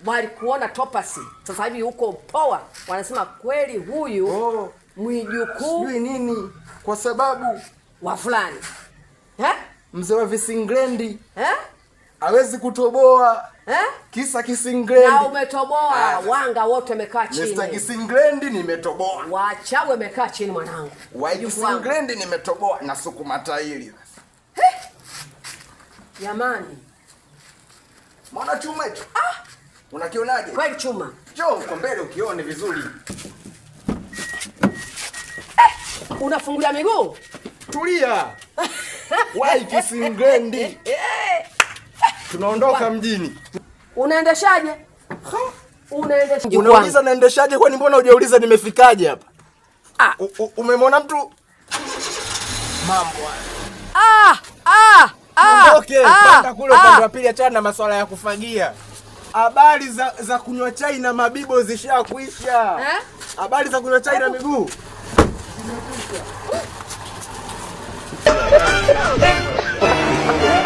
walikuona Topasi. Sasa hivi huko poa. Wanasema kweli huyu mwijukuu sijui nini kwa sababu wa fulani. Mzee wa Visinglendi hawezi kutoboa. Kisa Kisinglendi. Na umetoboa. Wanga wote wamekaa chini. Mr. Kisinglendi nimetoboa. Wachawi wamekaa chini mwanangu. Wa Kisinglendi nimetoboa na sukuma tairi. Jamani. Mbona chuma hicho? Unakionaje? Kweli chuma. Njoo uko mbele ukione vizuri. Unafungulia miguu? Tulia. Wa Kisinglendi. Tunaondoka mjini. Unaendeshaje? Unaendeshaje? Unauliza naendeshaje kwani mbona hujauliza nimefikaje hapa? Umemwona mtu? Mambo haya. Okay, kwenda kule upande wa pili achana na masuala ya kufagia. Habari za kunywa chai na mabibo zishakuisha. Habari za kunywa chai na miguu. Zimekwisha.